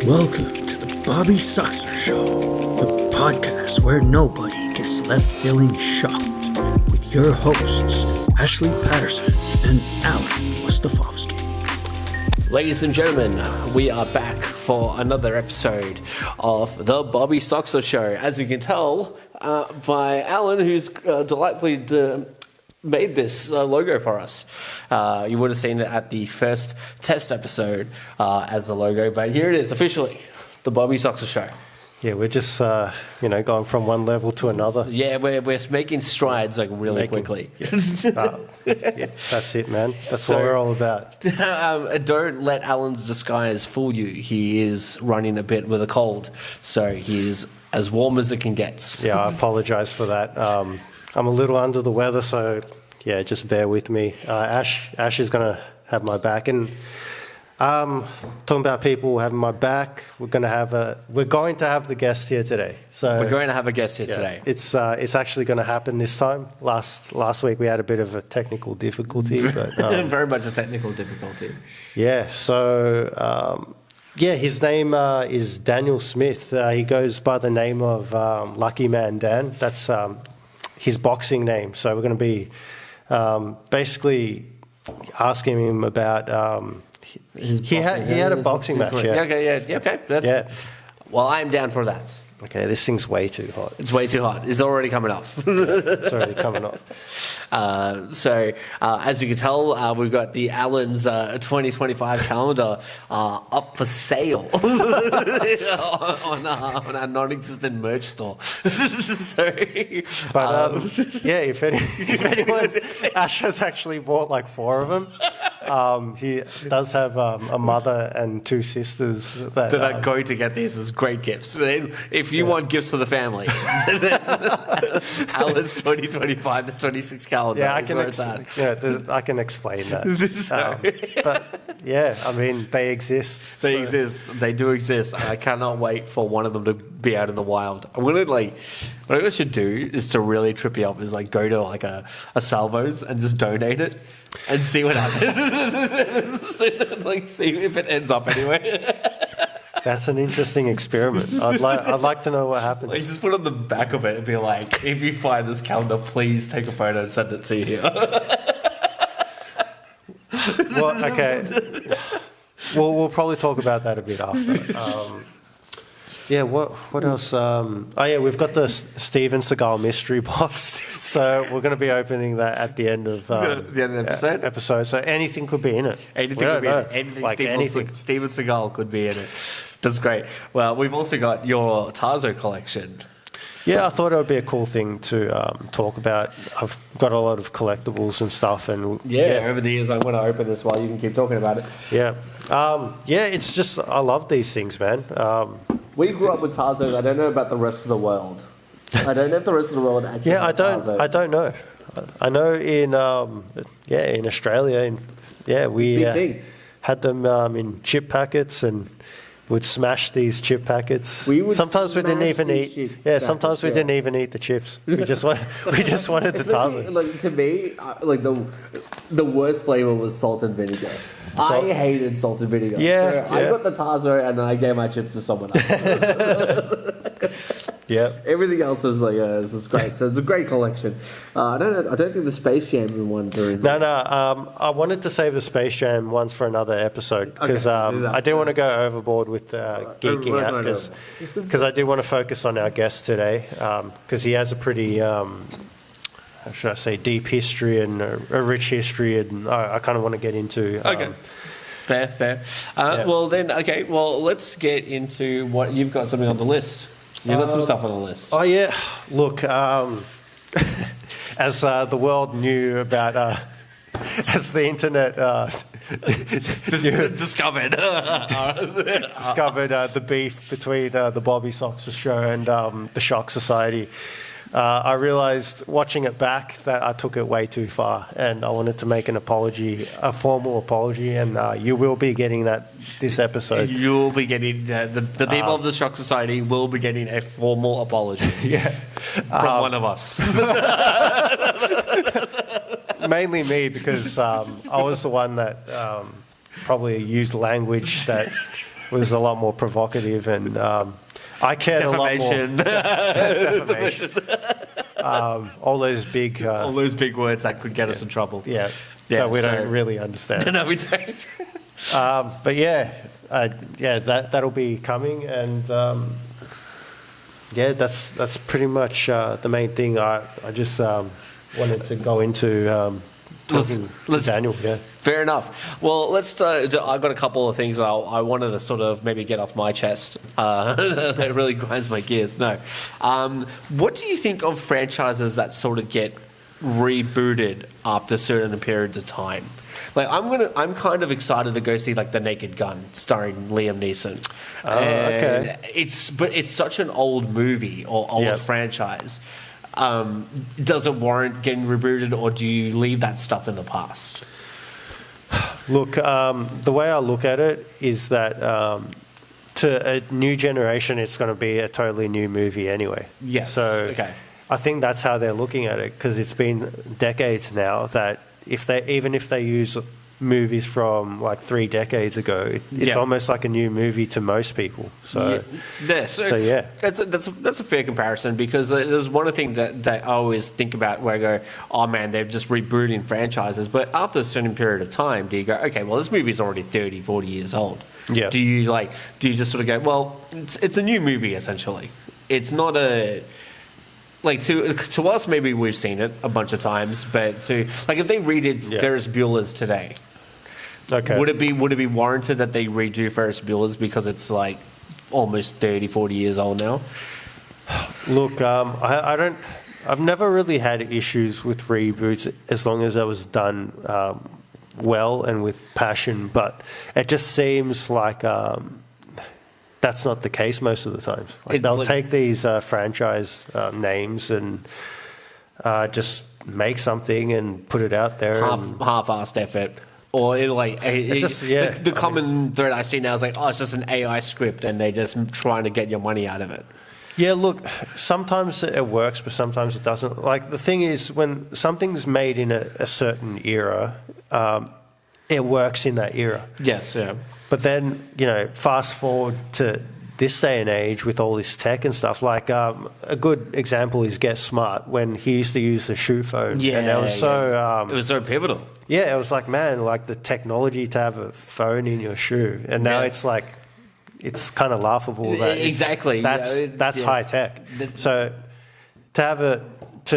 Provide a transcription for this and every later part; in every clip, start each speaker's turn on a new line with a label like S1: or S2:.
S1: Welcome to the Bobby Soxer Show, the podcast where nobody gets left feeling shocked, with your hosts, Ashley Patterson and Alen Mustafovsky.
S2: Ladies and gentlemen, we are back for another episode of the Bobby Soxer Show. As you can tell by Alen, who's delightfully made this logo for us. You would have seen it at the first test episode as the logo, but here it is officially, the Bobby Soxer Show.
S3: Yeah, we're just, going from one level to another.
S2: Yeah, we're making strides really quickly.
S3: Yeah. That's it, man. That's what we're all about.
S2: Don't let Alan's disguise fool you. He is running a bit with a cold, so he's as warm as it can get.
S3: Yeah, I apologize for that. I'm a little under the weather, so yeah, just bear with me. Ash is going to have my back, and talking about people having my back, we're going to have the guest here today. So
S2: we're going to have a guest here today.
S3: It's actually going to happen this time. Last week we had a bit of a technical difficulty, but
S2: very much a technical difficulty.
S3: Yeah. So. His name is Daniel Smith. He goes by the name of Lucky Man Dan. That's his boxing name. So we're going to be basically asking him about. He had a boxing match. Yeah.
S2: Okay. Well, I'm down for that.
S3: Okay, this thing's way too hot.
S2: It's way too hot. It's already coming up.
S3: It's already coming up.
S2: As you can tell, we've got the Alan's 2025 calendar up for sale on our non-existent merch store.
S3: If anyone's... Ash has actually bought like 4 of them. He does have a mother and 2 sisters that
S2: are going to get these as great gifts. If you want gifts for the family, Alan's 2025 to 26 calendar.
S3: Yeah, I can explain that. But yeah, I mean, they exist.
S2: They exist. They do exist. I cannot wait for one of them to be out in the wild. I'm gonna what I should do is to really trip you up is go to a Salvos and just donate it and see what happens. See if it ends up anywhere.
S3: That's an interesting experiment. I'd like to know what happens.
S2: Just put on the back of it and be like, if you find this calendar, please take a photo and send it to you.
S3: Well, okay. We'll probably talk about that a bit after. What else? We've got the Steven Seagal mystery box. So we're going to be opening that at the end of
S2: the
S3: episode. So anything could be in it.
S2: Anything could be in it. Anything Steven Seagal could be in it. That's great. Well, we've also got your Tazo collection.
S3: Yeah, I thought it would be a cool thing to talk about. I've got a lot of collectibles and stuff, and
S2: over the years I'm going to open this while you can keep talking about it.
S3: Yeah, it's just I love these things, man.
S2: We grew up with Tarzos. I don't know about the rest of the world. I don't know if the rest of the world actually.
S3: Yeah, I don't know. I know in Australia, we had them in chip packets and would smash these chip packets. Sometimes we didn't even eat. Yeah, sometimes we didn't even eat the chips. We just wanted the Tazo.
S2: To me, the worst flavor was salt and vinegar. I hated salt and vinegar.
S3: Yeah,
S2: I got the Tazo and then I gave my chips to someone else.
S3: Yeah.
S2: Everything else was this is great. So it's a great collection. I don't think the Space Jam ones are in there.
S3: No. I wanted to save the Space Jam ones for another episode because I didn't want to go overboard with geeking out because I do want to focus on our guest today because he has a pretty how should I say deep history and a rich history, and I kind of want to get into.
S2: Fair. Well, let's get into what you've got. Something on the list. You've got some stuff on the list.
S3: Oh, yeah. Look, as the world knew about, as the internet
S2: discovered
S3: the beef between the Bobby Soxer Show and the Shock Society, I realized watching it back that I took it way too far, and I wanted to make an apology, a formal apology, and you will be getting that this episode.
S2: You will be getting the people of the Shock Society will be getting a formal apology. From one of us.
S3: Mainly me, because I was the one that probably used language that was a lot more provocative, and I cared a lot more. Defamation. All those big
S2: words that could get us in trouble.
S3: Yeah, that we don't really understand.
S2: No, we don't.
S3: But that'll be coming, and that's pretty much the main thing. I just wanted to go into talking to Daniel. Yeah.
S2: Fair enough. Well, let's. I've got a couple of things I wanted to sort of maybe get off my chest. That really grinds my gears. No. What do you think of franchises that sort of get rebooted after certain periods of time? Like I'm kind of excited to go see like The Naked Gun starring Liam Neeson.
S3: Okay.
S2: It's such an old movie or old franchise. Does it warrant getting rebooted, or do you leave that stuff in the past?
S3: Look, the way I look at it is that to a new generation, it's going to be a totally new movie anyway.
S2: Yes.
S3: So
S2: okay.
S3: I think that's how they're looking at it, because it's been decades now that if they use movies from like 3 decades ago, it's almost like a new movie to most people. So
S2: that's a fair comparison, because there's one thing that I always think about where I go, oh man, they're just rebooting franchises, but after a certain period of time, do you go, okay, well this movie's already 30, 40 years old.
S3: Yeah.
S2: Do you just sort of go, well, it's a new movie essentially. It's not a like to us, maybe we've seen it a bunch of times, but to like if they redid Ferris Bueller's today,
S3: okay,
S2: would it be warranted that they redo Ferris Bueller's because it's like almost 30, 40 years old now?
S3: Look, I've never really had issues with reboots as long as it was done well and with passion, but it just seems like that's not the case most of the times. They'll take these franchise names and just make something and put it out there.
S2: Half-assed effort. Or the common thread I see now is like, oh, it's just an AI script and they're just trying to get your money out of it.
S3: Yeah, look, sometimes it works, but sometimes it doesn't. Like, the thing is, when something's made in a certain era, it works in that era.
S2: Yes, yeah.
S3: But then, fast forward to this day and age with all this tech and stuff, like a good example is Get Smart, when he used to use the shoe phone.
S2: Yeah,
S3: and it was so...
S2: it was so pivotal.
S3: Yeah, it was like, man, like the technology to have a phone in your shoe. And now it's like, it's kind of laughable. That
S2: exactly.
S3: That's high tech. So to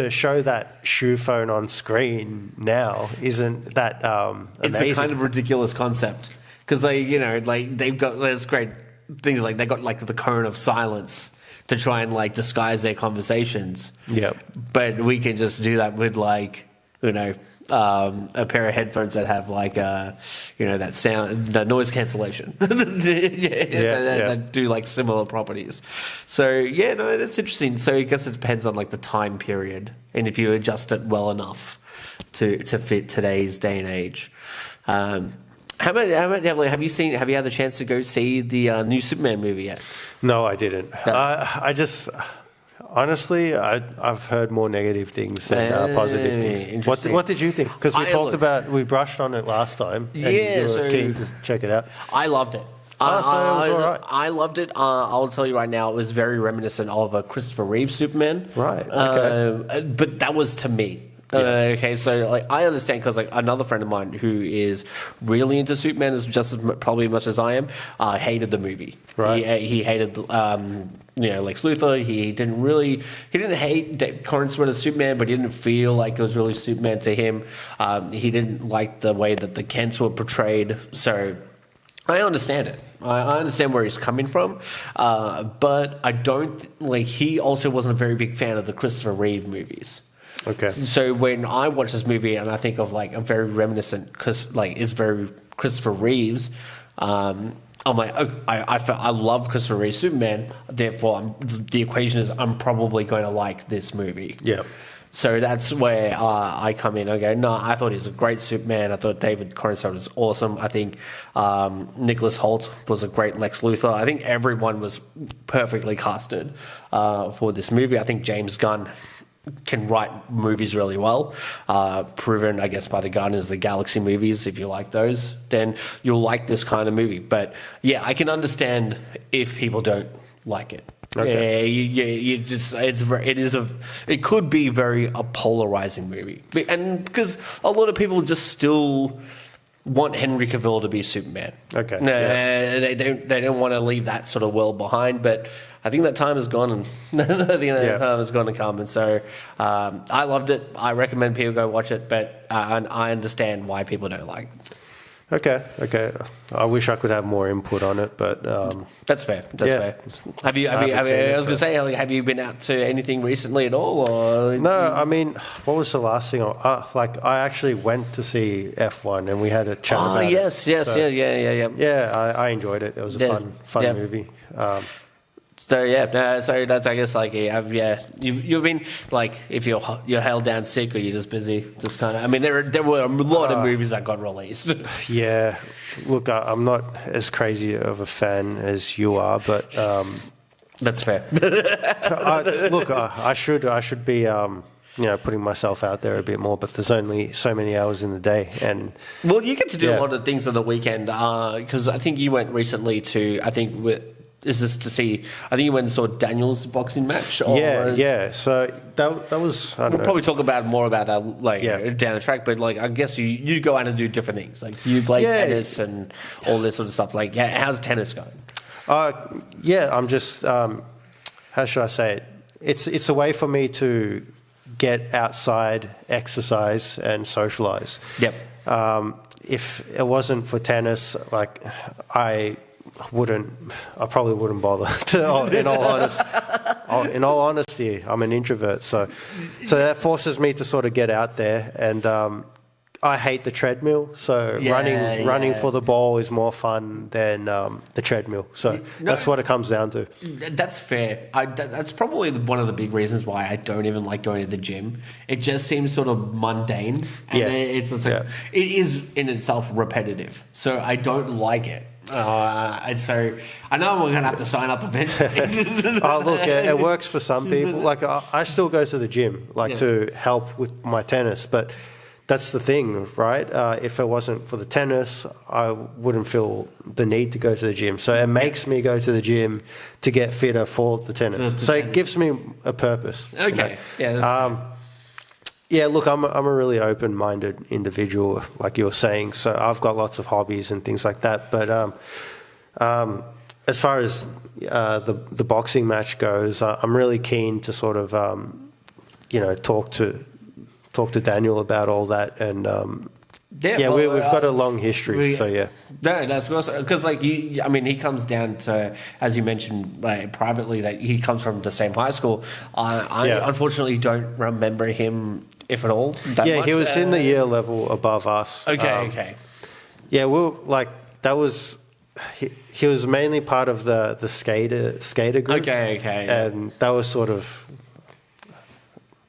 S3: show that shoe phone on screen now isn't that amazing.
S2: It's a kind of ridiculous concept. Because they've got there's great things like they got like the cone of silence to try and like disguise their conversations.
S3: Yep.
S2: But we can just do that with a pair of headphones that have like that sound, the noise cancellation. That do like similar properties. So that's interesting. So I guess it depends on like the time period and if you adjust it well enough to fit today's day and age. Have you had the chance to go see the new Superman movie yet?
S3: No, I didn't. I just honestly, I've heard more negative things than positive things. What did you think? Because we brushed on it last time. And you were keen to check it out.
S2: I loved it.
S3: So it was all right.
S2: I loved it. I'll tell you right now, it was very reminiscent of a Christopher Reeve Superman.
S3: Right. Okay.
S2: But that was to me. Okay, so like I understand because like another friend of mine who is really into Superman is just probably as much as I am. Hated the movie.
S3: Right.
S2: He hated Lex Luthor. He didn't hate Corin as Superman, but he didn't feel like it was really Superman to him. He didn't like the way that the Kents were portrayed. So I understand it. I understand where he's coming from, but I don't like. He also wasn't a very big fan of the Christopher Reeve movies.
S3: Okay.
S2: So when I watch this movie and I think of like a very reminiscent, because like it's very Christopher Reeves, I'm like, I love Christopher Reeves Superman. Therefore, the equation is I'm probably going to like this movie.
S3: Yeah.
S2: So that's where I come in. I go, no, I thought he was a great Superman. I thought David Corenswet was awesome. I think Nicholas Hoult was a great Lex Luthor. I think everyone was perfectly casted for this movie. I think James Gunn can write movies really well, proven, I guess, by the Guardians of the Galaxy movies. If you like those, then you'll like this kind of movie. But yeah, I can understand if people don't like it.
S3: Okay.
S2: You just it could be a polarizing movie, and because a lot of people just still want Henry Cavill to be Superman.
S3: Okay.
S2: They don't want to leave that sort of world behind, but I think that time is gone, and I think that time is going to come. And so I loved it. I recommend people go watch it, but I understand why people don't like it.
S3: Okay. I wish I could have more input on it, but
S2: that's fair. Fair. Have you? I was going to say, have you been out to anything recently at all? Or?
S3: No, I mean, what was the last thing? I actually went to see F1, and we had a chat about it.
S2: Yes,
S3: so,
S2: yeah.
S3: Yeah, I enjoyed it. It was a fun movie.
S2: So so that's, I guess, like, you've been like, if you're held down sick or you're just busy, just kind of. I mean, there were a lot of movies that got released.
S3: Yeah, look, I'm not as crazy of a fan as you are, but
S2: that's fair.
S3: I should be. Putting myself out there a bit more, but there's only so many hours in the day, and
S2: well, you get to do a lot of things on the weekend because I think you went recently to is this to see? I think you went and saw Daniel's boxing match.
S3: Yeah. So that was.
S2: We'll probably talk more about that down the track. But I guess you go out and do different things. Like you play tennis and all this sort of stuff. Like, how's tennis going?
S3: I'm just. How should I say it? It's a way for me to get outside, exercise, and socialize.
S2: Yep.
S3: If it wasn't for tennis, I probably wouldn't bother. In all honesty, I'm an introvert, so that forces me to sort of get out there, and I hate the treadmill. So running for the ball is more fun than the treadmill. So that's what it comes down to.
S2: That's fair. That's probably one of the big reasons why I don't even like going to the gym. It just seems sort of mundane, and it's just it is in itself repetitive. So I don't like it. And so I know we're going to have to sign up eventually.
S3: Look, it works for some people. I still go to the gym, to help with my tennis, but that's the thing, right? If it wasn't for the tennis, I wouldn't feel the need to go to the gym. So it makes me go to the gym to get fitter for the tennis. It gives me a purpose.
S2: Okay.
S3: Yeah, look, I'm a really open-minded individual, like you were saying. So I've got lots of hobbies and things like that. But as far as the boxing match goes, I'm really keen to sort of talk to Daniel about all that, and we've got a long history.
S2: No, that's awesome. Because he comes down to, as you mentioned privately, that he comes from the same high school. I unfortunately don't remember him, if at all.
S3: He was in the year level above us.
S2: Okay.
S3: Yeah, that was. He was mainly part of the skater group.
S2: Okay.
S3: And that was sort of.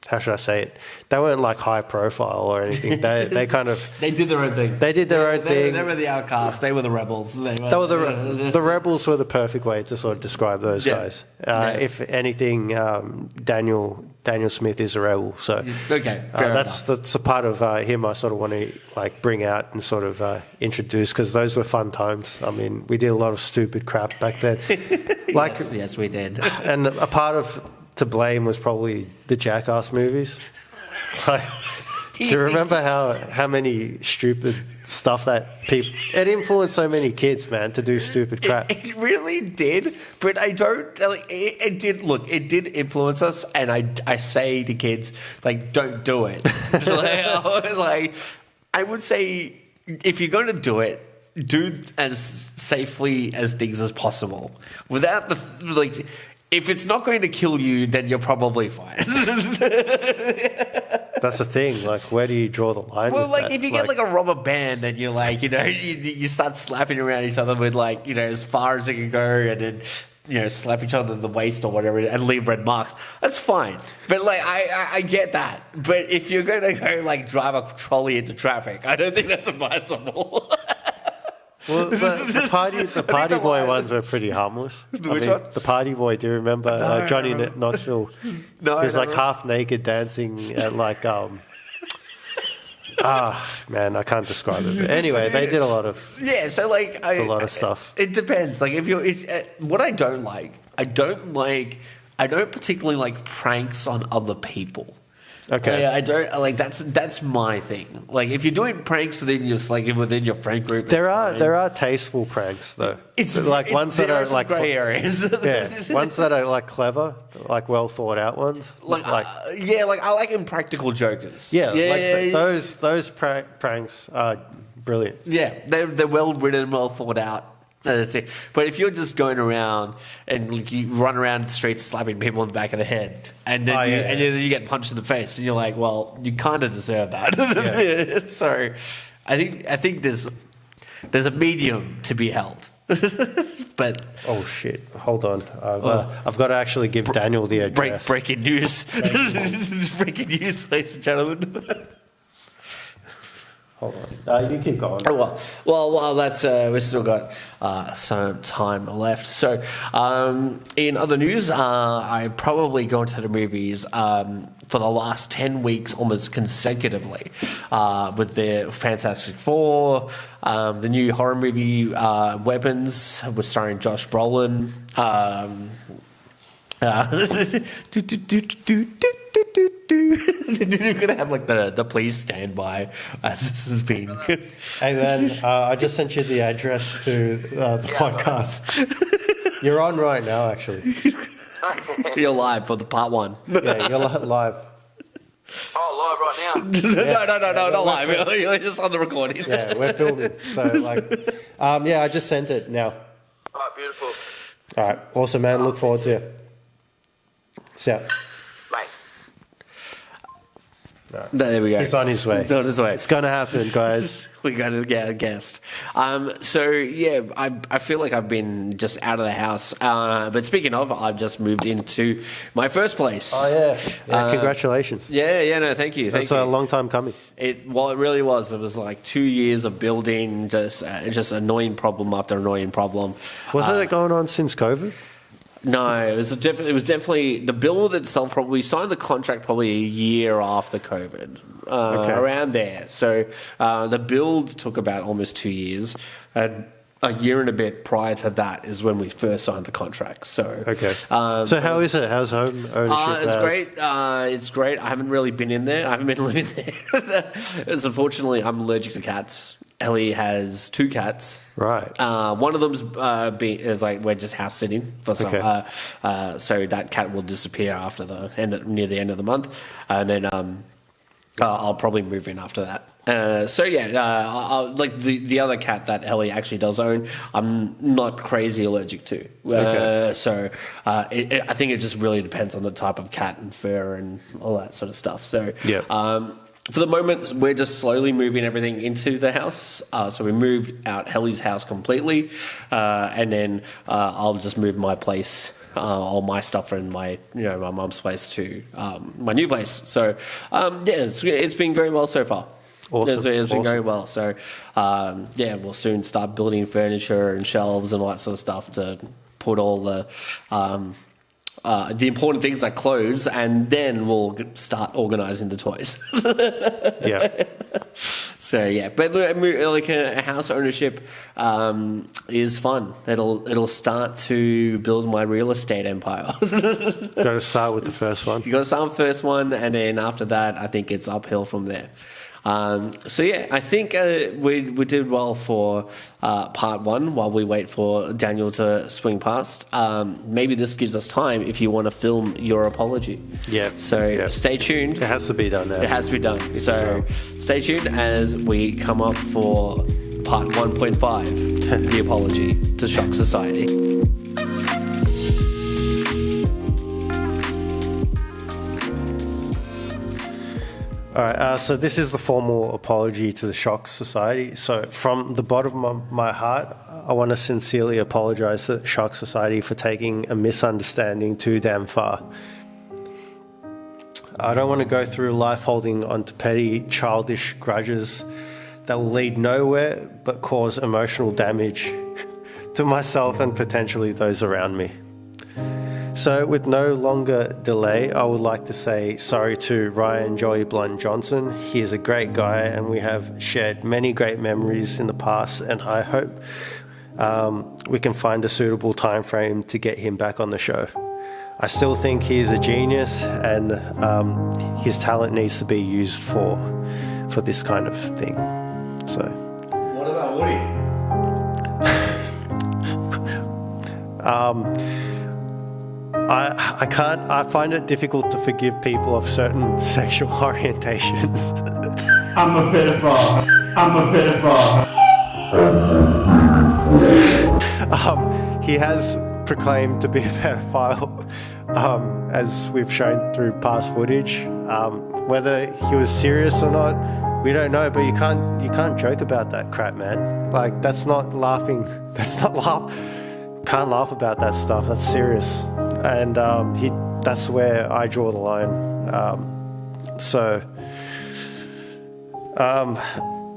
S3: How should I say it? They weren't high profile or anything. They kind of
S2: they did their own thing.
S3: They did their own thing.
S2: They were the outcasts. They were the rebels.
S3: The rebels were the perfect way to sort of describe those guys. If anything, Daniel Smith is a rebel. So that's a part of him I sort of want to bring out and sort of introduce, because those were fun times. I mean, we did a lot of stupid crap back then.
S2: Yes, we did.
S3: And a part of to blame was probably the Jackass movies. Do you remember how many stupid stuff that people... It influenced so many kids, man, to do stupid crap.
S2: It really did, but I don't... It did... Look, it did influence us, and I say to kids, don't do it. I would say, if you're going to do it, do as safely as things as possible. Without the... If it's not going to kill you, then you're probably fine.
S3: That's the thing. Where do you draw the line?
S2: Well, if you get a rubber band and you're you start slapping around each other with as far as it can go, and then slap each other in the waist or whatever and leave red marks, that's fine. But I get that. But if you're going to go drive a trolley into traffic, I don't think that's advisable.
S3: Well, the party boy ones were pretty harmless.
S2: Which one?
S3: The party boy. Do you remember Johnny Knoxville?
S2: No,
S3: he was
S2: I
S3: like
S2: don't.
S3: half naked dancing at like man, I can't describe it. But anyway, they did a lot of
S2: Yeah, so like
S3: a lot of stuff.
S2: It depends. Like if you're, what I don't particularly like pranks on other people.
S3: Okay.
S2: I don't like that's my thing. Like if you're doing pranks within your friend group,
S3: There are tasteful pranks though.
S2: It's
S3: like ones that
S2: there
S3: are
S2: some
S3: like
S2: grey areas.
S3: yeah, ones that are like clever, like well thought out ones.
S2: like I like impractical jokers.
S3: Those pranks are brilliant.
S2: Yeah, they're well written, well thought out. That's it. But if you're just going around and like, you run around the streets slapping people in the back of the head, and then and then you get punched in the face, and you're like, well, you kind of deserve that.
S3: Yeah.
S2: So, I think there's a medium to be held. But
S3: Oh shit! Hold on, I've got to actually give Daniel the address.
S2: breaking news, breaking news, ladies and gentlemen.
S3: Hold on, you keep going.
S2: Oh, well, that's we've still got some time left. So, in other news, I probably go to the movies for the last 10 weeks almost consecutively with the Fantastic Four, the new horror movie Weapons, was starring Josh Brolin. You're gonna have like the please stand by as this has been.
S3: Hey man, I just sent you the address to the podcast. You're on right now, actually.
S2: You're live for the part one.
S3: Yeah, you're live.
S4: Oh, live right now.
S2: No, not live. You're just on the recording.
S3: Yeah, we're filming. So I just sent it now.
S4: All right, beautiful.
S3: All right, awesome, man. Look forward to it. See ya.
S4: Mate.
S2: There we go.
S3: He's on his way.
S2: He's on his way.
S3: It's gonna happen, guys.
S2: We got to get a guest. So yeah, I feel like I've been just out of the house. But speaking of, I've just moved into my first place.
S3: Oh yeah. Congratulations.
S2: Yeah. No, thank you.
S3: That's a long time coming.
S2: It really was. It was like 2 years of building, just annoying problem after annoying problem.
S3: Wasn't it going on since COVID?
S2: No, it was definitely the build itself. Probably signed the contract probably a year after COVID, around there. So the build took about almost 2 years, and a year and a bit prior to that is when we first signed the contract. So
S3: okay. So how is it? How's home ownership?
S2: It's great. It's great. I haven't really been in there. I haven't been living there. It's unfortunately, I'm allergic to cats. Ellie has 2 cats.
S3: Right.
S2: One of them's is like we're just house sitting for some.
S3: Okay.
S2: So that cat will disappear after near the end of the month, and then I'll probably move in after that. I'll, like the other cat that Ellie actually does own, I'm not crazy allergic to.
S3: Okay.
S2: I think it just really depends on the type of cat and fur and all that sort of stuff. So
S3: yeah.
S2: For the moment, we're just slowly moving everything into the house. So we moved out Helly's house completely, and then I'll just move my place, all my stuff from my mum's place to my new place. So it's been going well so far.
S3: Awesome.
S2: It's been going well. So we'll soon start building furniture and shelves and all that sort of stuff to put all the important things like clothes, and then we'll start organising the toys.
S3: Yeah.
S2: So but like a house ownership is fun. It'll start to build my real estate empire.
S3: Got to start with the first one.
S2: You got to start with the first one, and then after that, I think it's uphill from there. I think we did well for part one while we wait for Daniel to swing past. Maybe this gives us time if you want to film your apology.
S3: Yeah.
S2: So stay tuned.
S3: It has to be done now.
S2: It has to be done. So stay tuned as we come up for part 1.5, the apology to Shock Society.
S3: All right, so this is the formal apology to the Shock Society. So from the bottom of my heart, I want to sincerely apologise to the Shock Society for taking a misunderstanding too damn far. I don't want to go through life holding onto petty, childish grudges that will lead nowhere but cause emotional damage to myself and potentially those around me. So with no longer delay, I would like to say sorry to Ryan Joey Blunt Johnson. He is a great guy and we have shared many great memories in the past, and I hope we can find a suitable time frame to get him back on the show. I still think he's a genius, and his talent needs to be used for this kind of thing. So.
S2: What about Woody?
S3: I can't. I find it difficult to forgive people of certain sexual orientations.
S5: I'm a pedophile.
S3: He has proclaimed to be a pedophile, as we've shown through past footage. Whether he was serious or not, we don't know. But you can't joke about that crap, man. Like, that's not laughing. Can't laugh about that stuff. That's serious. And that's where I draw the line.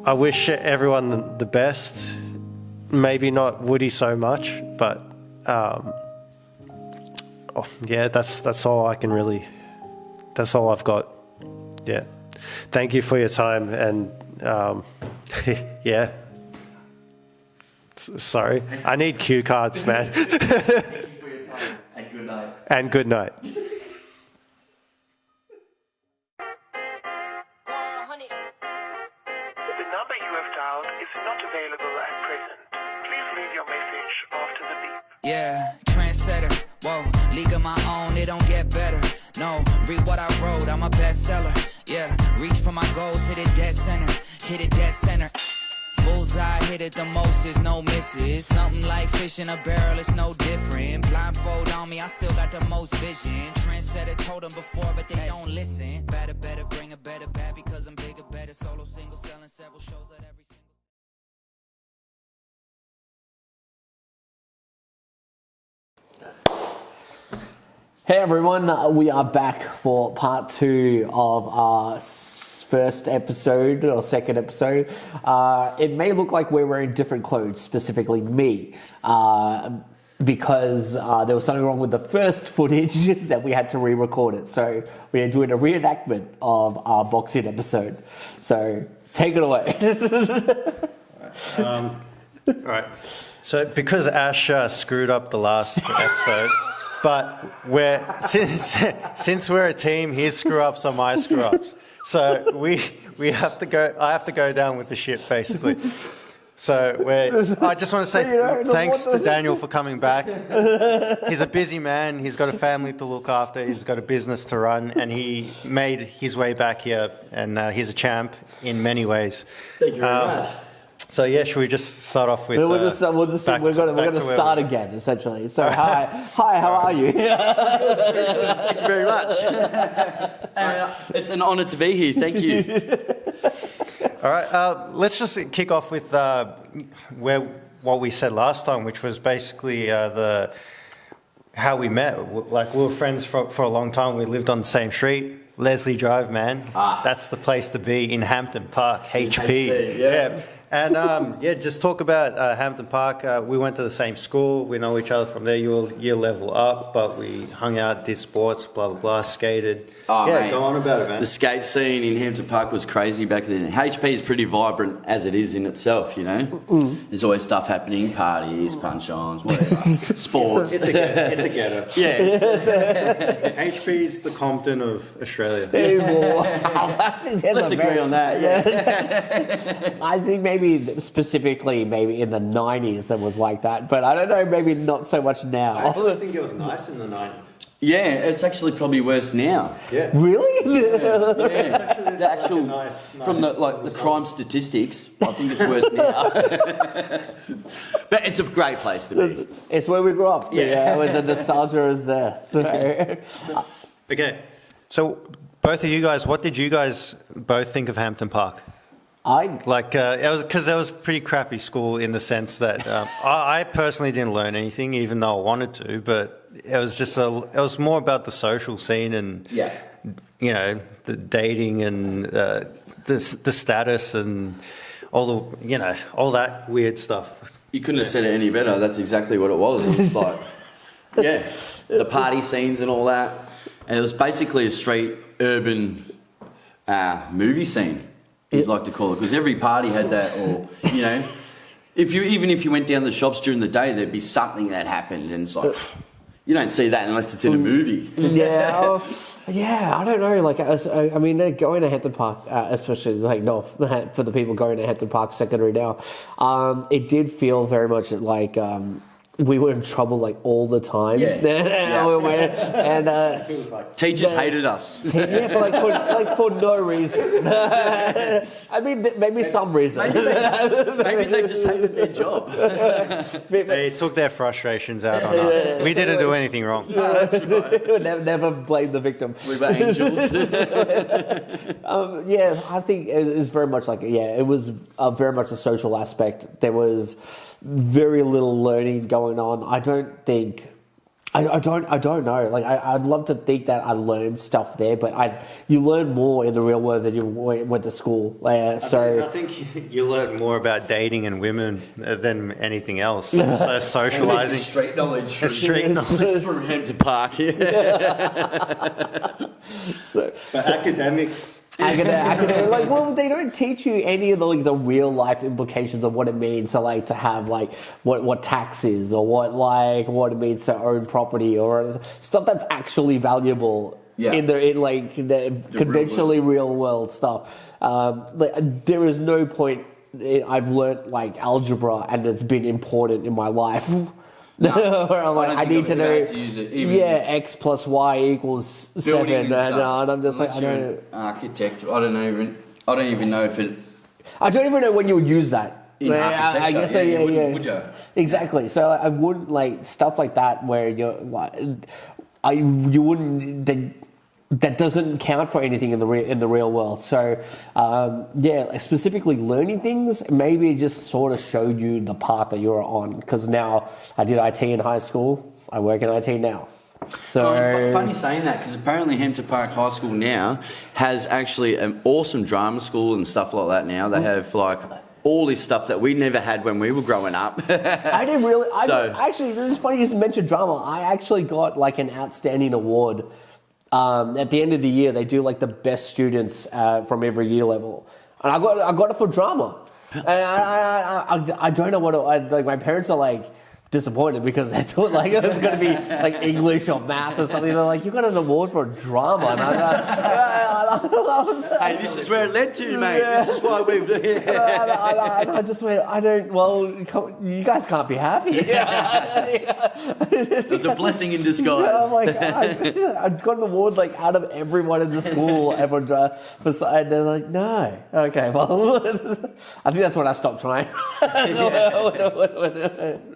S3: I wish everyone the best. Maybe not Woody so much, but that's all I can really. That's all I've got. Yeah. Thank you for your time, and yeah. Sorry, I need cue cards, man.
S5: Thank you for your time, and good night.
S3: And good night.
S6: The number you have dialed is not available at present. Please leave your message after the beep.
S7: Yeah, trendsetter, whoa, league of my own, it don't get better. No, read what I wrote, I'm a bestseller. Yeah, reach for my goals, hit it dead center, Bullseye, hit it the most, there's no misses. Something like fish in a barrel, it's no different. Blindfold on me, I still got the most vision. Trendsetter told them before, but they don't listen. Better, bring a better bad, because I'm bigger, better. Solo, single, selling several shows at every single.
S2: Hey everyone, we are back for part 2 of our first episode or second episode. It may look like we're wearing different clothes, specifically me, because there was something wrong with the first footage that we had to re-record it. So we are doing a reenactment of our boxing episode. So take it away.
S3: All right. So because Ash screwed up the last episode, but since we're a team, his screw ups are my screw ups. So we have to go. I have to go down with the ship, basically. So I just want to say thanks to Daniel for coming back. He's a busy man. He's got a family to look after. He's got a business to run, and he made his way back here. And he's a champ in many ways.
S2: Thank you very much.
S3: So yeah, should we just start off with?
S2: We're going to start again, essentially. So hi, how are you?
S8: Thank you very much. It's an honour to be here. Thank you.
S3: All right, let's just kick off with what we said last time, which was basically how we met. Like, we were friends for a long time. We lived on the same street. Leslie Drive, man. That's the place to be in Hampton Park, HP. Yeah. And just talk about Hampton Park. We went to the same school. We know each other from there. You were year level up, but we hung out, did sports, blah, blah, blah, skated.
S8: Mate,
S3: go on about it, man.
S8: The skate scene in Hampton Park was crazy back then. HP is pretty vibrant as it is in itself, you know. There's always stuff happening, parties, punch-ons, whatever. Sports.
S3: It's a ghetto.
S8: Yeah.
S3: HP's the Compton of Australia.
S8: Let's agree on that, yeah.
S2: I think maybe specifically in the 90s it was like that, but I don't know, maybe not so much now.
S3: I actually think it was nice in the 90s.
S8: Yeah, it's actually probably worse now.
S3: Yeah.
S2: Really?
S8: Yeah. The actual,
S3: nice.
S8: from the crime statistics, I think it's worse now. But it's a great place to be.
S2: It's where we grew up.
S8: Yeah.
S2: When the nostalgia is there. So.
S3: Okay, so both of you guys, what did you guys both think of Hampton Park? It was a pretty crappy school in the sense that I personally didn't learn anything, even though I wanted to. But it was just it was more about the social scene and the dating and the status and all that weird stuff.
S8: You couldn't have said it any better. That's exactly what it was. It's like, yeah, the party scenes and all that. And it was basically a straight urban movie scene, you'd like to call it, because every party had that, or, you know, if you went down the shops during the day, there'd be something that happened, and it's like, you don't see that unless it's in a movie.
S2: Yeah, I don't know. Like, I mean, going to Hampton Park, especially like for the people going to Hampton Park Secondary now, it did feel very much like we were in trouble like all the time.
S8: Yeah.
S2: And
S3: It was like
S8: teachers hated us.
S2: for no reason. I mean, maybe some reason.
S8: Maybe they just hated their job.
S3: they took their frustrations out on us. We didn't do anything wrong.
S2: Never blame the victim.
S8: We were angels.
S2: Yeah, I think it was very much like, it was very much a social aspect. There was very little learning going on. I don't know. Like, I'd love to think that I learned stuff there, but you learn more in the real world than you went to school.
S3: I think you learn more about dating and women than anything else. So socializing,
S8: street knowledge, from Hampton Park.
S3: But academics.
S2: Like, well, they don't teach you any of the real life implications of what it means to to have what tax is, or what it means to own property, or stuff that's actually valuable in the conventionally real world stuff. There is no point I've learnt algebra and it's been important in my life. No, where I'm I need to know. X plus Y equals 7, and I'm just
S8: I don't. Architect. I don't even know if it.
S2: I don't even know when you would use that.
S8: In architecture,
S2: I guess
S8: would you?
S2: Exactly. So I wouldn't stuff like that where you wouldn't. That doesn't count for anything in the real world. So, specifically learning things, maybe it just sort of showed you the path that you're on. Because now I did IT in high school. I work in IT now. So
S8: it's funny saying that, because apparently Hampton Park High School now has actually an awesome drama school and stuff like that. Now they have all this stuff that we never had when we were growing up.
S2: I didn't really. Actually, it's funny you mentioned drama. I actually got an outstanding award. At the end of the year, they do the best students from every year level, and I got it for drama. And I don't know what my parents are disappointed because they thought it was going to be English or math or something. They're like, you got an award for drama. And
S8: hey, this is where it led to, mate. This is why we've.
S2: And I just went, you guys can't be happy.
S8: It's a blessing in disguise.
S2: I'm I got an award out of everyone in the school. Everyone, and they're like, no. Okay, well, I think that's when I stopped trying.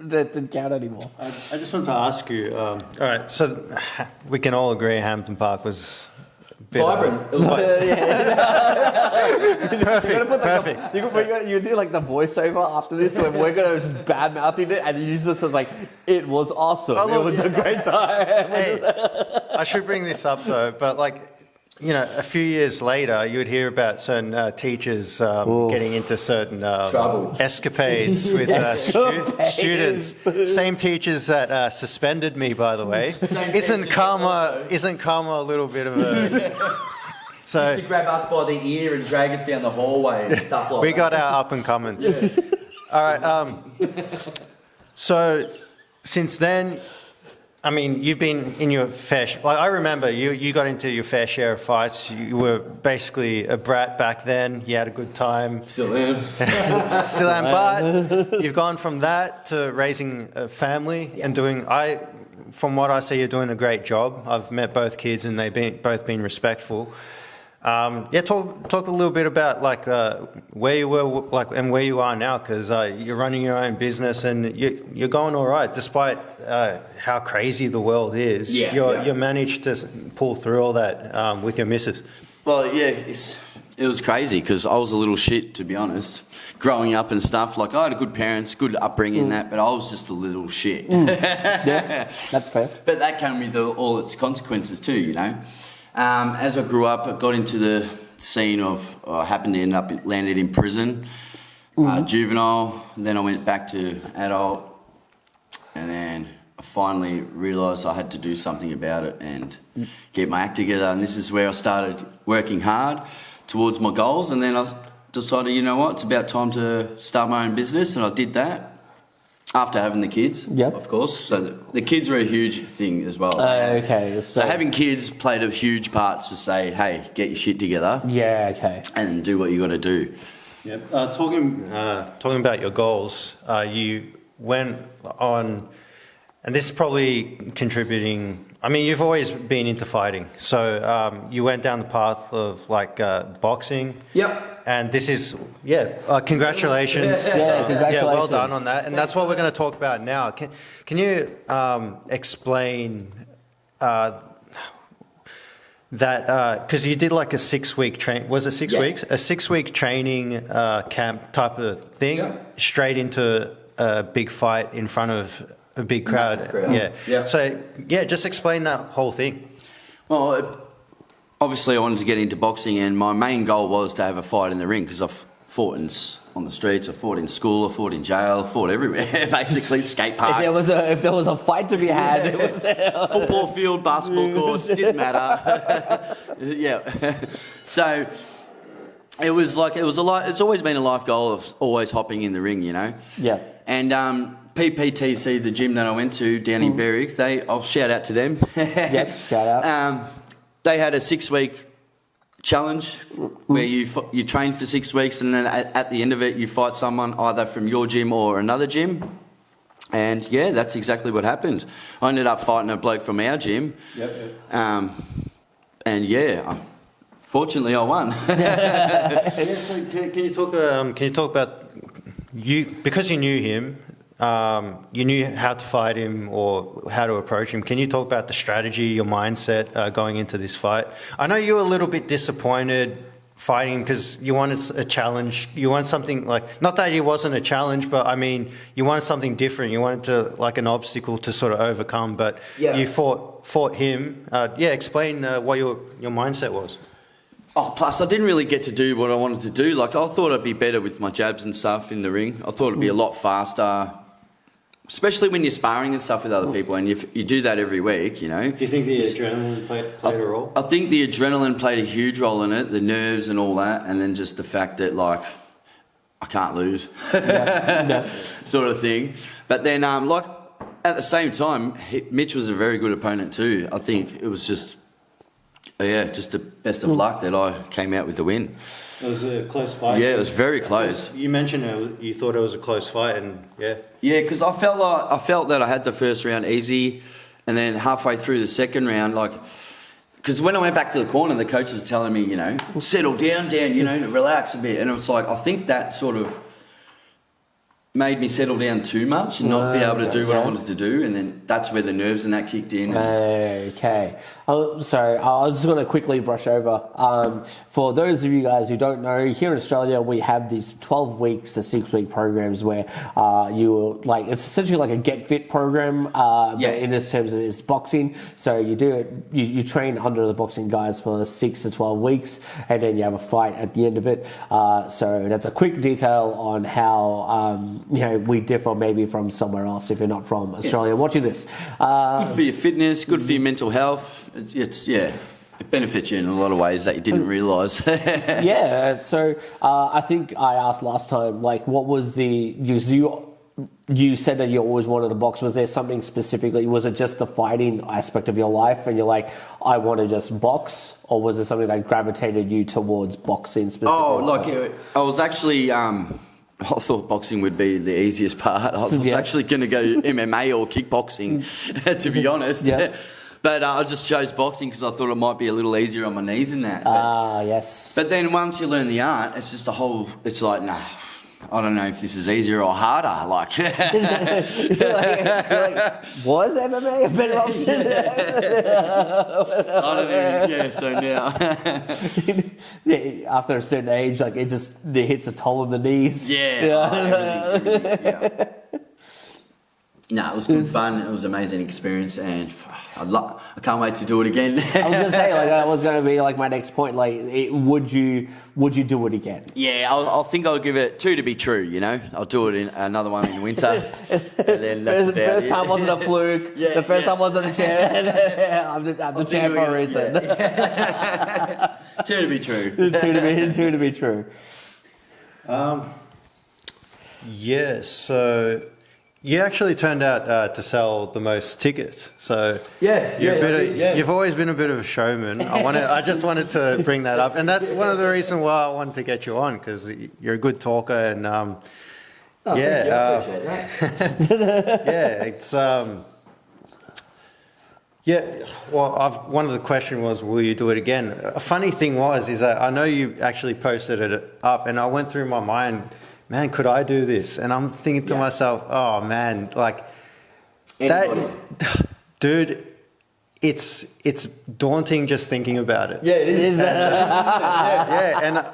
S2: That didn't count anymore.
S3: I just want to ask you. All right, so we can all agree Hampton Park was
S8: vibrant.
S3: Perfect.
S2: You do the voiceover after this, when we're gonna just bad mouthing it, and you use this as it was awesome. It was a great time.
S3: Hey, I should bring this up though, but a few years later, you would hear about certain teachers getting into certain
S8: trouble,
S3: escapades with students. Same teachers that suspended me, by the way. Isn't karma a little bit of a? So
S5: used to grab us by the ear and drag us down the hallway and stuff like that.
S3: We got our up and comings. All right. So since then, I mean, you've been in your fair. I remember you got into your fair share of fights. You were basically a brat back then. You had a good time.
S8: Still am.
S3: Still am. But you've gone from that to raising a family and doing. From what I see, you're doing a great job. I've met both kids and they've both been respectful. Talk a little bit about where you were and where you are now, because you're running your own business and you're going all right despite how crazy the world is. You managed to pull through all that with your missus.
S8: Well, it was crazy because I was a little shit, to be honest. Growing up and stuff, I had good parents, good upbringing, but I was just a little shit.
S2: Yeah, that's fair.
S8: But that came with all its consequences too, As I grew up, I got into the scene of, I happened to landed in prison. juvenile. Then I went back to adult, and then I finally realised I had to do something about it and get my act together. And this is where I started working hard towards my goals. And then I decided, you know what, it's about time to start my own business, and I did that. After having the kids, of course. So the kids were a huge thing as well.
S2: Okay.
S8: So having kids played a huge part to say, hey, get your shit together.
S2: Yeah, okay.
S8: And do what you got to do.
S3: Yeah. Talking about your goals, you went on, and this is probably contributing. I mean, you've always been into fighting, so you went down the path of like boxing.
S5: Yep.
S3: And this is, congratulations.
S2: Congratulations.
S3: Yeah, well done on that. And that's what we're going to talk about now. Can you explain that, because you did like a 6-week train, was it 6 weeks? A 6-week training camp type of thing, straight into a big fight in front of a big crowd. Yeah. So, just explain that whole thing.
S8: Well, obviously I wanted to get into boxing, and my main goal was to have a fight in the ring, because I've fought on the streets, I fought in school, I fought in jail, I fought everywhere, basically, skate parks.
S2: If there was a fight to be had, it was
S8: football field, basketball courts, didn't matter. So it's always been a life goal of always hopping in the ring, you know.
S2: Yeah.
S8: And PPTC, the gym that I went to down in Berwick, I'll shout out to them.
S2: Shout out.
S8: They had a 6-week challenge where you train for 6 weeks, and then at the end of it you fight someone either from your gym or another gym. And that's exactly what happened. I ended up fighting a bloke from our gym. Fortunately I won.
S3: So can you talk about you, because you knew him, you knew how to fight him or how to approach him. Can you talk about the strategy, your mindset going into this fight? I know you were a little bit disappointed fighting because you wanted a challenge. You wanted something like, not that it wasn't a challenge, but I mean, you wanted something different. You wanted like an obstacle to sort of overcome, but you fought him. Explain what your mindset was.
S8: Oh, plus I didn't really get to do what I wanted to do. Like, I thought I'd be better with my jabs and stuff in the ring. I thought it'd be a lot faster, especially when you're sparring and stuff with other people, and you do that every week, you know.
S3: Do you think the adrenaline played a role?
S8: I think the adrenaline played a huge role in it, the nerves and all that, and then just the fact that, like, I can't lose, sort of thing. But then, at the same time, Mitch was a very good opponent too. I think it was just the best of luck that I came out with the win.
S3: It was a close fight.
S8: Yeah, it was very close.
S3: You mentioned you thought it was a close fight, and
S8: yeah, because I felt that I had the first round easy, and then halfway through the second round, because when I went back to the corner, the coach was telling me, you know, settle down, you know, relax a bit, and it was like, I think that sort of made me settle down too much and not be able to do what I wanted to do, and then that's where the nerves and that kicked in.
S2: Okay. Sorry, I was just going to quickly brush over. For those of you guys who don't know, here in Australia we have these 12 weeks to 6-week programs where you will, like, it's essentially like a get fit program. But in this terms of it's boxing. So you do it, you train under the boxing guys for 6 to 12 weeks, and then you have a fight at the end of it. So that's a quick detail on how we differ maybe from somewhere else if you're not from Australia watching this.
S8: Good for your fitness, good for your mental health. It benefits you in a lot of ways that you didn't realise.
S2: So I think I asked last time, like, what was you said that you always wanted to box. Was there something specifically? Was it just the fighting aspect of your life, and you're like, I want to just box, or was it something that gravitated you towards boxing specifically?
S8: I was actually. I thought boxing would be the easiest part. I was actually going to go MMA or kickboxing, to be honest. But I just chose boxing because I thought it might be a little easier on my knees and that.
S2: Yes.
S8: But then once you learn the art, it's just it's like, nah, I don't know if this is easier or harder. Like,
S2: you're like, was MMA a better option?
S8: I don't know. So now.
S2: After a certain age, like, it hits a toll on the knees.
S8: Yeah. Everything. No, it was good fun. It was an amazing experience, and I can't wait to do it again.
S2: I was going to say, like, that was going to be like my next point. Like, would you do it again?
S8: Yeah, I think I'll give it 2 to be true. You know, I'll do it in another one in winter. And then that's about
S2: First
S8: it.
S2: time wasn't a fluke. The first time wasn't a champ. I'm the champ for a reason.
S8: 2 to be true.
S2: 2 to be true.
S3: Yeah, so you actually turned out to sell the most tickets. So
S8: Yes,
S3: you've always been a bit of a showman. I just wanted to bring that up, and that's one of the reasons why I wanted to get you on, because you're a good talker, and
S8: Thank you, I appreciate that.
S3: yeah, it's one of the questions was, will you do it again? A funny thing is that I know you actually posted it up, and I went through my mind, man, could I do this? And I'm thinking to myself, oh man, like that, dude, it's daunting just thinking about it.
S8: Yeah, it is.
S3: Yeah, and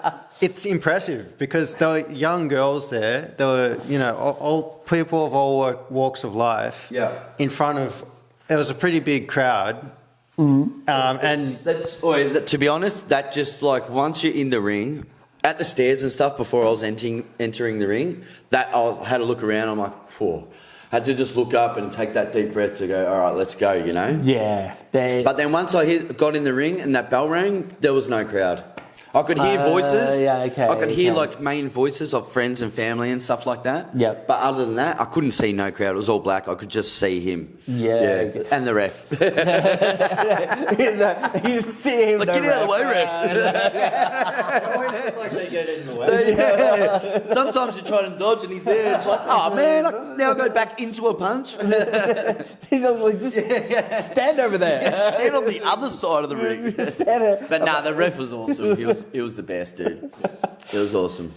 S3: it's impressive because there were young girls there. There were, all people of all walks of life.
S8: Yeah.
S3: In front of, it was a pretty big crowd.
S8: And to be honest, that just like once you're in the ring, at the stairs and stuff before I was entering the ring, that I had a look around. I'm like, whoa. Had to just look up and take that deep breath to go, all right, let's go, you know?
S2: Yeah.
S8: But then once I got in the ring and that bell rang, there was no crowd. I could hear voices.
S2: Yeah, okay.
S8: I could hear like main voices of friends and family and stuff like that.
S2: Yep.
S8: But other than that, I couldn't see no crowd. It was all black. I could just see him.
S2: Yeah.
S8: And the ref.
S2: You see him.
S8: Like, get out of the way, ref.
S3: It always look like they get in the way.
S8: Yeah. Sometimes you try to dodge and he's there. It's like, oh man, now I go back into a punch.
S2: He's like, just stand over there.
S8: Stand on the other side of the ring. But nah, the ref was awesome. He was the best, dude. It was awesome.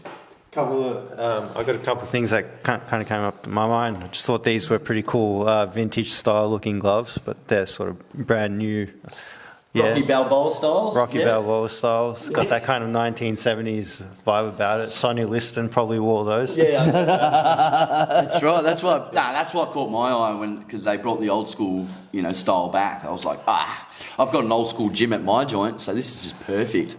S3: I got a couple of things that kind of came up in my mind. I just thought these were pretty cool, vintage style looking gloves, but they're sort of brand new. Yeah.
S8: Rocky Balboa styles.
S3: Balboa styles. Got that kind of 1970s vibe about it. Sonny Liston probably wore those.
S8: Yeah, that's right. That's what caught my eye because they brought the old school, style back. I was like, I've got an old school gym at my joint, so this is just perfect.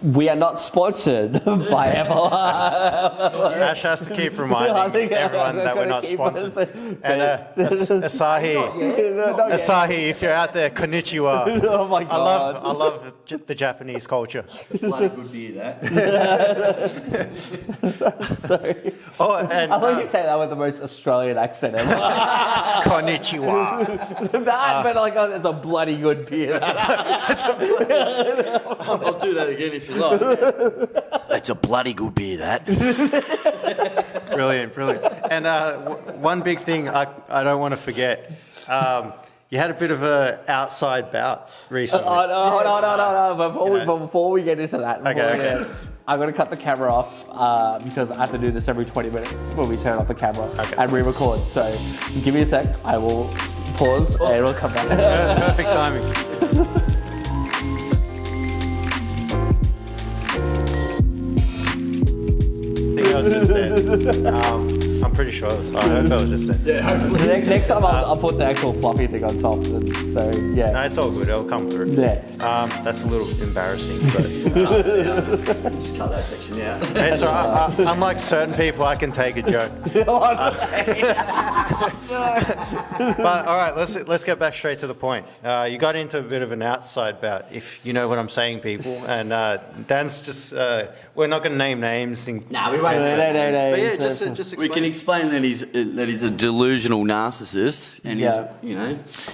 S2: We are not sponsored by Apple.
S3: Ash has to keep reminding everyone that we're not sponsored. And Asahi, if you're out there, konnichiwa.
S2: Oh my God.
S3: I love the Japanese culture.
S8: Bloody good beer, that.
S2: Sorry.
S3: And
S2: I thought you say that with the most Australian accent ever.
S3: konnichiwa.
S2: But like, it's a bloody good beer.
S8: I'll do that again if you like. It's a bloody good beer, that.
S3: Brilliant. And one big thing I don't want to forget. You had a bit of an outside bout recently.
S2: Hold on. Before we get into that,
S3: Okay.
S2: I'm going to cut the camera off because I have to do this every 20 minutes when we turn off the camera and re-record. So give me a sec. I will pause and we'll come back.
S3: Perfect timing. I was just there. I'm pretty sure. I hope I was just there.
S8: Yeah, hopefully.
S2: Next time I'll put the actual fluffy thing on top. So yeah.
S3: No, it's all good. It'll come through.
S2: Yeah.
S3: That's a little embarrassing. So,
S8: Just cut that section out.
S3: it's all right. Unlike certain people, I can take a joke. But all right, let's get back straight to the point. You got into a bit of an outside bout, if you know what I'm saying, people. And Dan's just we're not going to name names.
S8: Nah, we won't.
S2: No.
S3: But yeah, just explain.
S8: We can explain that he's a delusional narcissist, and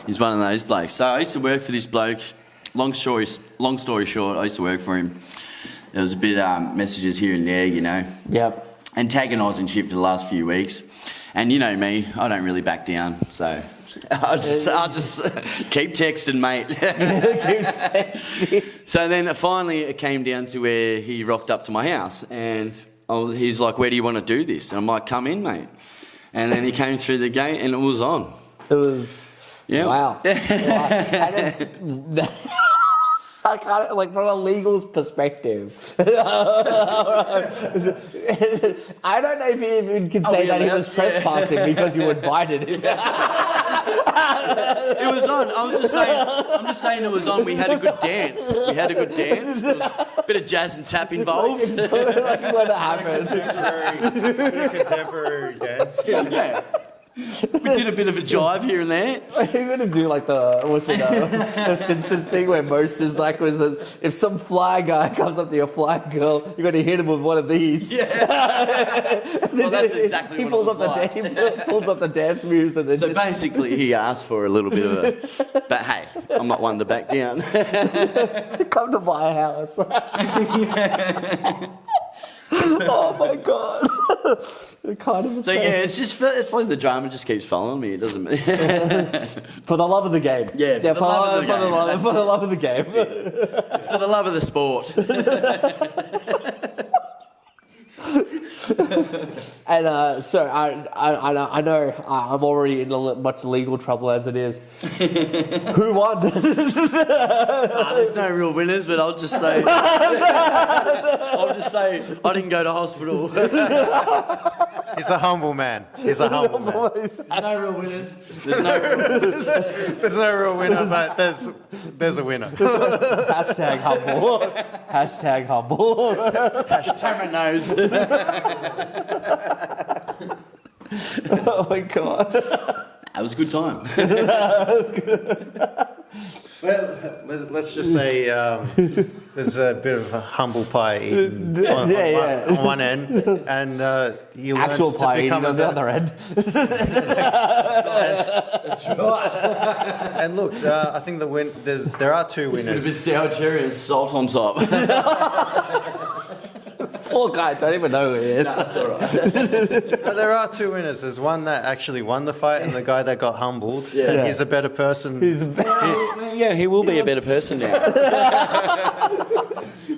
S8: he's one of those blokes. So I used to work for this bloke. Long story short, I used to work for him. There was a bit messages here and there,
S2: Yep.
S8: antagonising shit for the last few weeks. And you know me, I don't really back down, so I'll just keep texting, mate. So then finally it came down to where he rocked up to my house, and he's like, "Where do you want to do this?" And I'm like, "Come in, mate." And then he came through the gate, and it was on.
S2: It was.
S8: Yeah.
S2: Wow. And it's, I can't, like, from a legal perspective. I don't know if you even can say that he was trespassing because you invited him.
S8: It was on. I'm just saying it was on. We had a good dance. There was a bit of jazz and tap involved.
S2: Like what happened?
S3: Contemporary dance.
S8: Yeah. We did a bit of a jive here and there.
S2: You're gonna do like the Simpsons thing where Most is like, if some fly guy comes up to your fly girl, you're gonna hit him with one of these.
S8: Yeah. Well, that's exactly
S2: he
S8: what
S2: pulls
S8: it was
S2: up
S8: like.
S2: he pulls up the dance moves and then.
S8: So basically, he asked for a little bit of a. But hey, I'm not one to back down.
S2: Come to my house. Oh my god. Kind of
S8: So yeah, it's like the drama just keeps following me. It doesn't.
S2: For the love of the game.
S8: Yeah, for the love of the game.
S2: For the love of the game.
S8: It's for the love of the sport.
S2: And so I know I'm already in much legal trouble as it is. Who won?
S8: There's no real winners, but I'll just say I didn't go to hospital.
S3: He's a humble man. There's no real winners. There's no real winner, but there's a winner.
S2: Hashtag humble. Hashtag humble.
S8: Hashtag my nose.
S2: Oh my god.
S8: That was a good time.
S3: Well, let's just say there's a bit of a humble pie eaten on one end, and you learn
S2: Actual
S3: to
S2: pie
S3: become
S2: on the other end.
S3: That's right. And look, I think there are two
S8: Just a
S3: winners.
S8: bit sour cherry and salt on top.
S2: Poor guy, don't even know who he is.
S8: That's all right.
S3: There are two winners. There's one that actually won the fight, and the guy that got humbled.
S8: Yeah.
S3: He's a better person.
S8: Yeah, he will be a better person now.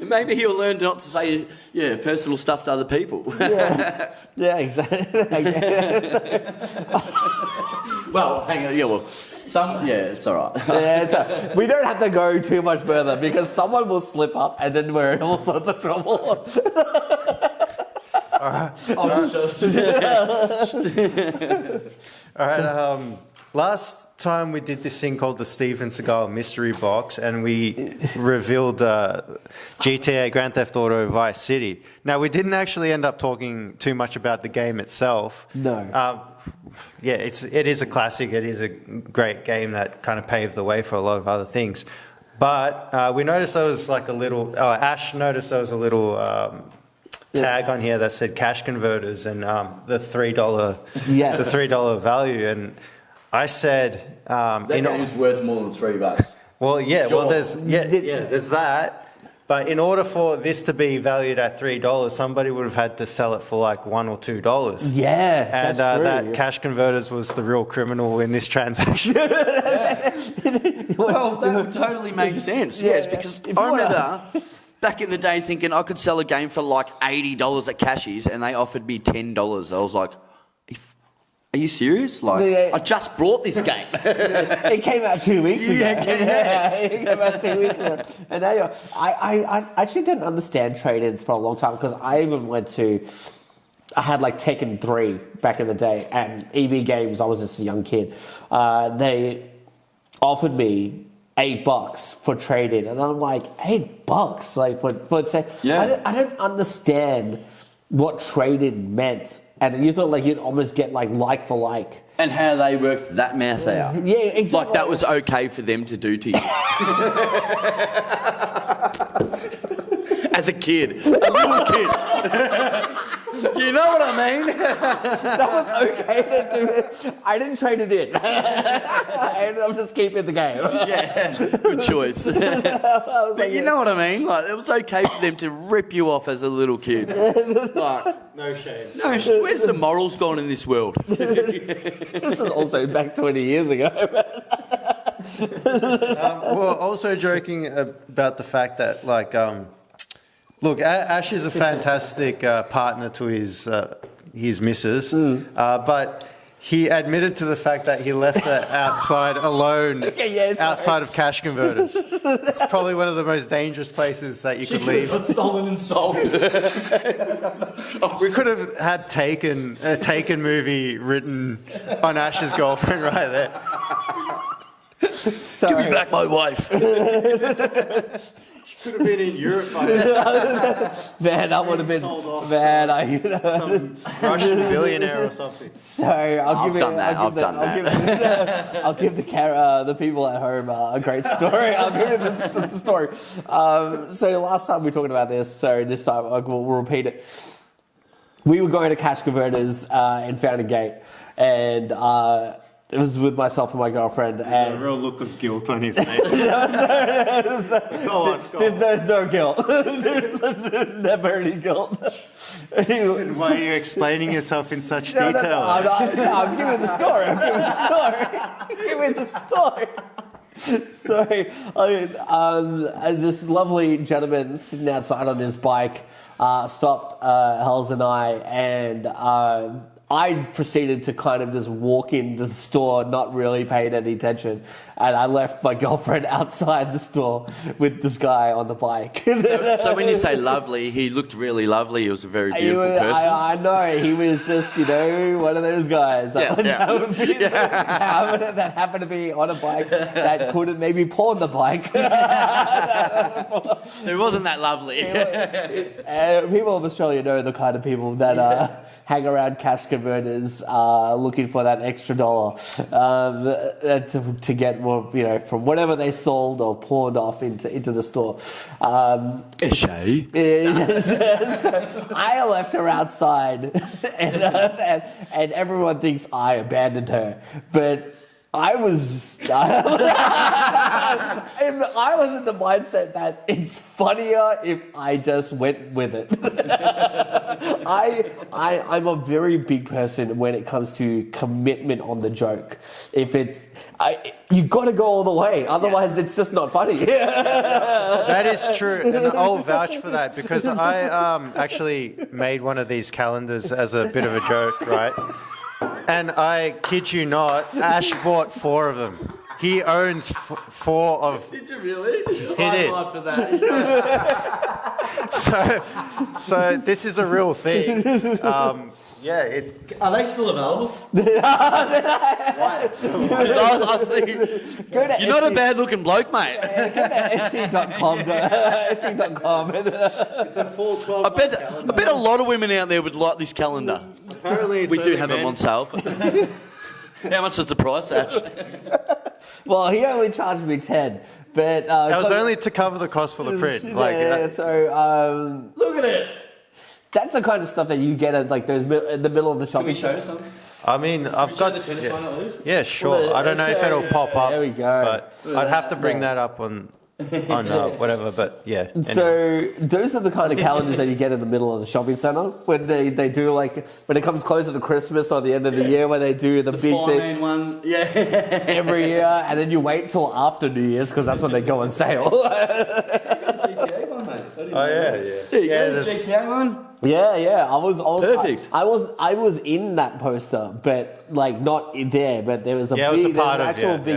S8: Maybe he'll learn not to say personal stuff to other people.
S2: Yeah, exactly.
S8: Well, hang on. Yeah, well, it's all right.
S2: We don't have to go too much further because someone will slip up and then we're in all sorts of trouble.
S3: All right. Last time we did this thing called the Steven Seagal Mystery Box, and we revealed GTA Grand Theft Auto Vice City. Now, we didn't actually end up talking too much about the game itself.
S2: No.
S3: It is a classic. It is a great game that kind of paved the way for a lot of other things. But we noticed there was like a little. Ash noticed there was a little tag on here that said cash converters and the $3.
S2: Yes.
S3: The $3 value. And I said,
S8: That game's worth more than $3.
S3: well, yeah.
S8: Sure.
S3: Well, there's that. But in order for this to be valued at $3, somebody would have had to sell it for like $1 or $2.
S2: Yeah,
S3: and
S2: that's true.
S3: that cash converters was the real criminal in this transaction.
S8: Well, that would totally make sense. Yes, because I remember back in the day thinking I could sell a game for like $80 at Cashies, and they offered me $10. I was like, are you serious? Like, I just brought this game.
S2: It came out 2 weeks ago. It came out 2 weeks ago. And now I actually didn't understand trade-ins for a long time because I even I had like Tekken 3 back in the day, and EB Games, I was just a young kid. They offered me $8 for trade-in, and I'm like, $8? Like for I don't understand what trade-in meant. And you thought like you'd almost get like for like.
S8: And how they worked that math out.
S2: Yeah, exactly.
S8: Like that was okay for them to do to you. As a kid. A little kid. You know what I mean?
S2: That was okay to do it. I didn't trade it in. I'm just keeping the game.
S8: Yeah, good choice. But you know what I mean? Like, it was okay for them to rip you off as a little kid. Like,
S3: No shame.
S8: where's the morals gone in this world?
S2: This is also back 20 years ago.
S3: Well, also joking about the fact that, like, look, Ash is a fantastic partner to his missus, but he admitted to the fact that he left it outside alone, outside of cash converters. It's probably one of the most dangerous places that you could leave.
S8: Got stolen and sold.
S3: We could have had a Taken movie written on Ash's girlfriend right there.
S8: Give me back my wife.
S3: Could have been in Europe by now.
S2: Man, that would have been
S3: Some Russian billionaire or something.
S2: So I'll give the people at home a great story. I'll give you the story. So last time we talked about this, so this time we'll repeat it. We were going to cash converters in Fountain Gate, and it was with myself and my girlfriend.
S3: There's a real look of guilt on his face.
S2: There's no guilt. There's never any guilt.
S3: Why are you explaining yourself in such detail?
S2: No, I'm giving the story. So, this lovely gentleman sitting outside on his bike stopped Hells and and I proceeded to kind of just walk into the store, not really paying any attention. And I left my girlfriend outside the store with this guy on the bike.
S8: So when you say lovely, he looked really lovely. He was a very beautiful person.
S2: I know. He was just, one of those guys that happened to be on a bike that couldn't maybe pawn the bike.
S8: So he wasn't that lovely.
S2: People of Australia know the kind of people that hang around cash converters looking for that extra dollar to get more, from whatever they sold or pawned off into the store. So I left her outside, and everyone thinks I abandoned her, but I was in the mindset that it's funnier if I just went with it. I'm a very big person when it comes to commitment on the joke. If you got to go all the way, otherwise it's just not funny.
S3: That is true, and I'll vouch for that because I actually made one of these calendars as a bit of a joke, right? And I kid you not, Ash bought 4 of them. He owns 4 of...
S8: Did you really?
S3: He did.
S2: For that.
S3: So this is a real thing.
S5: Are they still available?
S8: Why? Because I was thinking, you're not a bad looking bloke, mate.
S2: Go to Etsy.com.
S3: It's a full 12
S8: I bet a lot of women out there would like this calendar.
S3: Apparently
S8: We do have them on sale. How much is the price, Ash?
S2: Well, he only charged me 10, but
S3: that was only to cover the cost for the print.
S2: Look at it. That's the kind of stuff that you get at those in the middle of the shopping.
S5: Can we show something?
S3: I mean, I've got
S5: the tennis one at least?
S3: Yeah, sure. I don't know if it'll pop up.
S2: There we go.
S3: But I'd have to bring that up on whatever. But yeah. Anyway.
S2: So those are the kind of calendars that you get in the middle of the shopping centre when they do when it comes closer to Christmas or the end of the year when they do the big thing
S5: one,
S2: every year, and then you wait till after New Year's because that's when they go on sale.
S5: GTA one, mate.
S3: Oh yeah.
S5: GTA one.
S2: Yeah. I was
S8: Perfect.
S2: I was in that poster, but not in there. But there was a big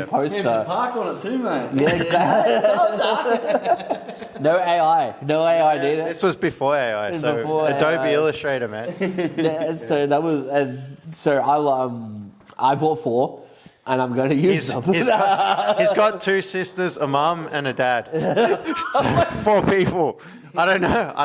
S2: poster.
S5: Hampton Park on it too, mate.
S2: Yeah, exactly. No AI did it.
S3: This was before AI, so
S2: before
S3: Adobe
S2: AI.
S3: Illustrator, man.
S2: Yeah, so that was, I bought 4, and I'm going to use them.
S3: He's got 2 sisters, a mum and a dad. So 4 people. I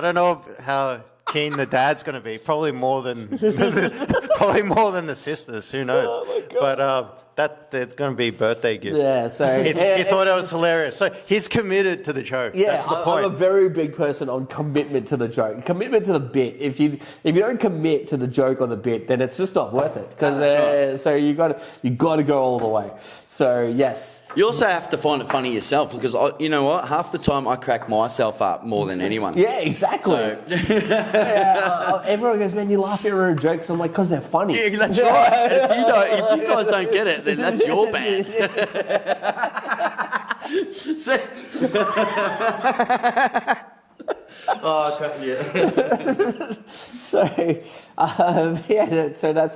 S3: don't know how keen the dad's going to be. Probably more than the sisters. Who knows?
S2: Oh my God.
S3: But they're going to be birthday gifts.
S2: Yeah, so
S3: he thought it was hilarious. So he's committed to the joke.
S2: Yeah,
S3: that's the point.
S2: I'm a very big person on commitment to the joke, commitment to the bit. If you don't commit to the joke or the bit, then it's just not worth it. Because so you got to go all the way. So yes.
S8: You also have to find it funny yourself because you know what? Half the time I crack myself up more than anyone.
S2: Yeah, exactly.
S8: So.
S2: Everyone goes, man, you laugh at your own jokes. I'm like, because they're funny.
S8: Yeah, that's right. And if you guys don't get it, then that's your bad.
S5: Oh, okay, yeah.
S2: So, so that's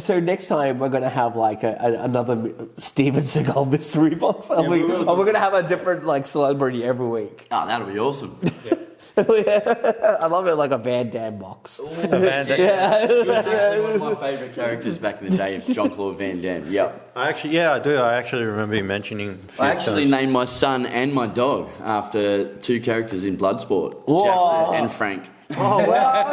S2: so next time we're going to have like another Steven Seagal mystery box. We're going to have a different like celebrity every week.
S8: Oh, that'll be awesome.
S2: I love it, like a Van Damme box.
S3: A Van Damme.
S8: He was actually one of my favourite characters back in the day, Jean-Claude Van Damme. Yep.
S3: I do. I actually remember you mentioning. A few
S8: I actually
S3: times.
S8: named my son and my dog after two characters in Bloodsport,
S2: Whoa.
S8: Jackson and Frank.
S3: Oh wow,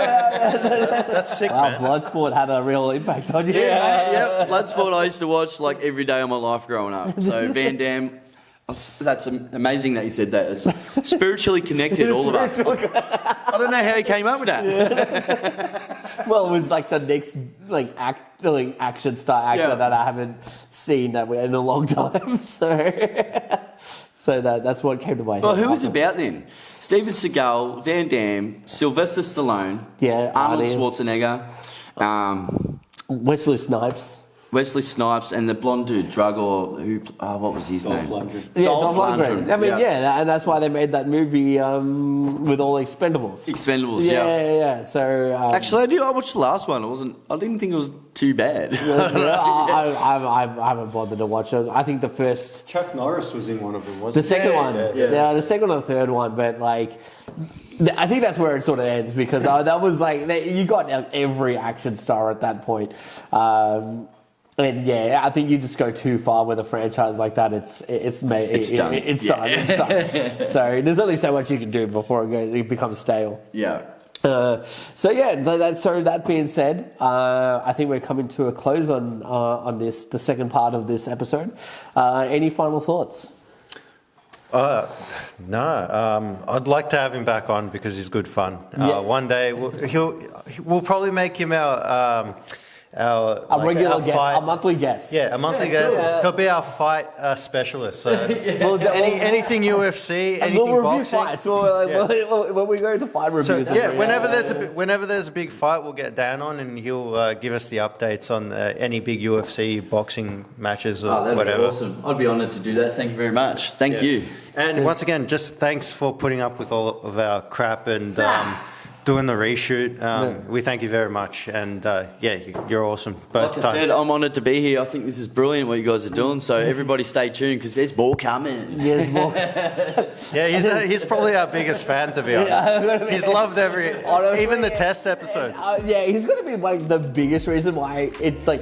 S3: that's sick, man.
S2: Bloodsport had a real impact on you.
S8: Yeah, Bloodsport I used to watch like every day of my life growing up. So Van Damme, that's amazing that you said that. It's spiritually connected, all of us. I don't know how he came up with that.
S2: Yeah. Well, it was like the next action star actor that I haven't seen in a long time. So that's what came to my head.
S8: Well, who was it about then? Steven Seagal, Van Damme, Sylvester Stallone, Arnold Schwarzenegger,
S2: Wesley Snipes,
S8: and the blonde dude, what was his name?
S2: Dolph Lundgren. I mean, and that's why they made that movie with all Expendables. Yeah. So
S8: actually, I watched the last one. I didn't think it was too bad.
S2: I haven't bothered to watch it. I think the first,
S3: Chuck Norris was in one of them, wasn't
S2: the second one, the second or third one, but like. I think that's where it sort of ends because that was like you got every action star at that point. And yeah, I think you just go too far with a franchise like that. It's done. It's done. So there's only so much you can do before it becomes stale.
S8: Yeah.
S2: So that being said, I think we're coming to a close on the second part of this episode. Any final thoughts?
S3: No. I'd like to have him back on because he's good fun. One day we'll probably make him our
S2: regular guest, a monthly guest.
S3: Yeah, a monthly guest.
S2: Cool.
S3: He'll be our fight specialist. So anything UFC, anything
S2: we'll review
S3: boxing.
S2: Fights. When we go to fight reviews.
S3: Whenever there's a big fight, we'll get Dan on and he'll give us the updates on any big UFC boxing matches or whatever.
S8: Be awesome. I'd be honoured to do that. Thank you very much. Thank you.
S3: And once again, just thanks for putting up with all of our crap and doing the reshoot. We thank you very much. And you're awesome.
S8: Like I said, I'm honoured to be here. I think this is brilliant what you guys are doing. So everybody stay tuned because there's more coming.
S2: There's more.
S3: He's probably our biggest fan, to be honest. He's loved even the test episode.
S2: He's going to be like the biggest reason why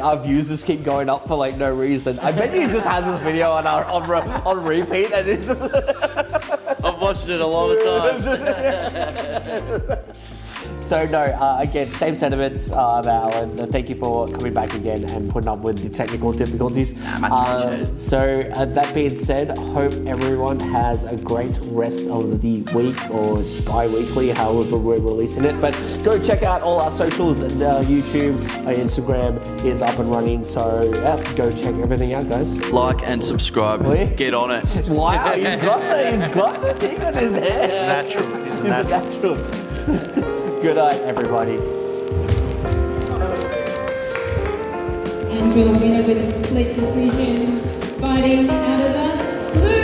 S2: our views just keep going up for like no reason. I bet he just has this video on repeat and it's
S8: I've watched it a lot of times.
S2: So again, same sentiments, Alan. Thank you for coming back again and putting up with the technical difficulties.
S8: Much appreciated.
S2: So that being said, hope everyone has a great rest of the week or bi-weekly, however we're releasing it. But go check out all our socials. YouTube, Instagram is up and running. So go check everything out, guys.
S8: Like and subscribe. Get on it.
S2: Wow, he's got the thing on his head.
S3: He's natural.
S2: Good night, everybody.
S9: And your winner with a split decision, fighting out of the blue.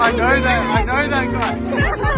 S3: I know that guy.